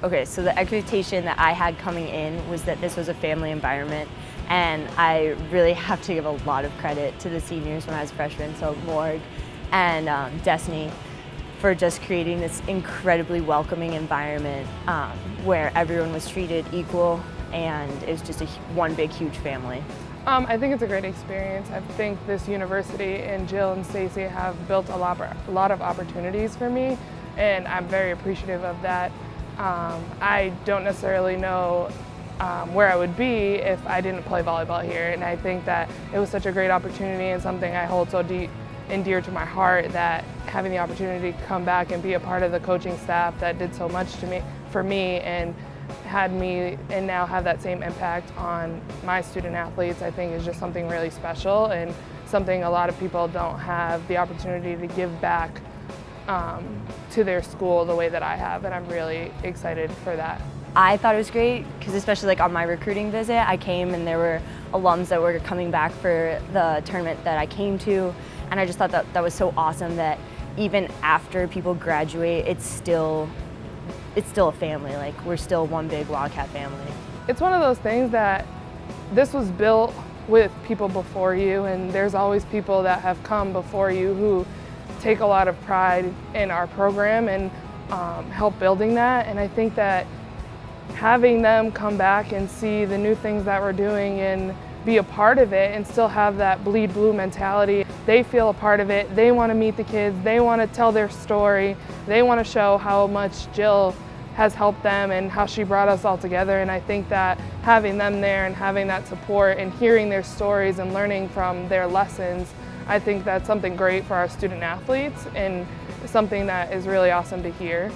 Okay, so the expectation that I had coming in was that this was a family environment, and I really have to give a lot of credit to the seniors when I was a freshman, so Morg and Destiny, for just creating this incredibly welcoming environment where everyone was treated equal, and it was just one big, huge family. I think it's a great experience. I think this university and Jill and Stacy have built a lot of opportunities for me, and I'm very appreciative of that. I don't necessarily know where I would be if I didn't play volleyball here, and I think that it was such a great opportunity and something I hold so deep and dear to my heart, that having the opportunity to come back and be a part of the coaching staff that did so much for me and had me and now have that same impact on my student athletes, I think is just something really special and something a lot of people don't have the opportunity to give back to their school the way that I have, and I'm really excited for that. I thought it was great because especially like on my recruiting visit, I came and there were alums that were coming back for the tournament that I came to, and I just thought that was so awesome that even after people graduate, it's still a family. Like, we're still one big Wildcat family. It's one of those things that this was built with people before you, and there's always people that have come before you who take a lot of pride in our program and help building that. And I think that having them come back and see the new things that we're doing and be a part of it and still have that bleed blue mentality, they feel a part of it, they want to meet the kids, they want to tell their story, they want to show how much Jill has helped them and how she brought us all together. And I think that having them there and having that support and hearing their stories and learning from their lessons, I think that's something great for our student athletes and something that is really awesome to hear.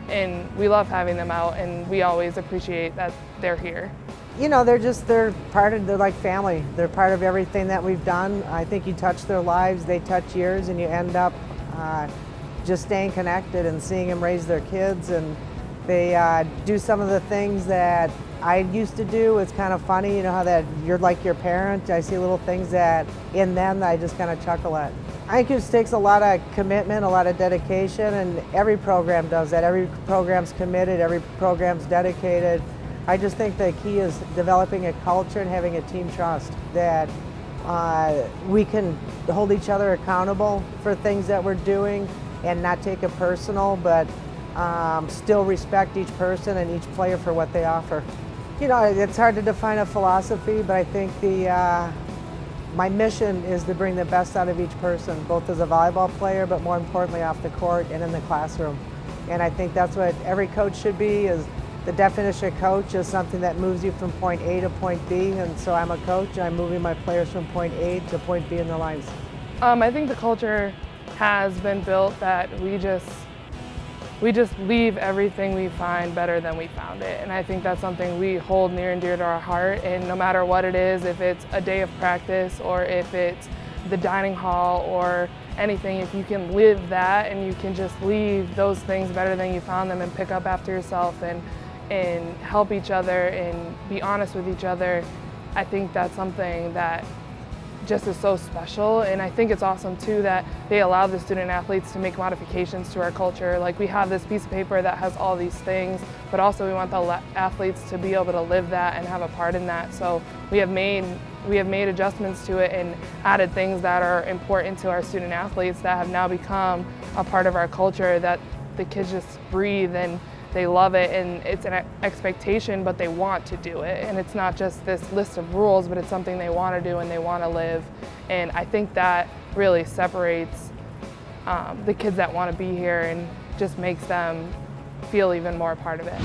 And we love having them out, and we always appreciate that they're here. You know, they're like family. They're part of everything that we've done. I think you touch their lives, they touch yours, and you end up just staying connected and seeing them raise their kids. And they do some of the things that I used to do. It's kind of funny, you know, how that you're like your parent. I see little things that in them that I just kind of chuckle at. I think it just takes a lot of commitment, a lot of dedication, and every program does that. Every program's committed, every program's dedicated. I just think the key is developing a culture and having a team trust that we can hold each other accountable for things that we're doing and not take it personal, but still respect each person and each player for what they offer. You know, it's hard to define a philosophy, but I think my mission is to bring the best out of each person, both as a volleyball player, but more importantly off the court and in the classroom. And I think that's what every coach should be. Is the definition of coach is something that moves you from point A to point B, and so I'm a coach and I'm moving my players from point A to point B in the lines. I think the culture has been built that we just leave everything we find better than we found it. And I think that's something we hold near and dear to our heart. And no matter what it is, if it's a day of practice or if it's the dining hall or anything, if you can live that and you can just leave those things better than you found them and pick up after yourself and help each other and be honest with each other, I think that's something that just is so special. And I think it's awesome too that they allow the student athletes to make modifications to our culture. Like, we have this piece of paper that has all these things, but also we want the athletes to be able to live that and have a part in that. So we have made adjustments to it and added things that are important to our student athletes that have now become a part of our culture that the kids just breathe and they love it, and it's an expectation, but they want to do it. And it's not just this list of rules, but it's something they want to do and they want to live. And I think that really separates the kids that want to be here and just makes them feel even more a part of it.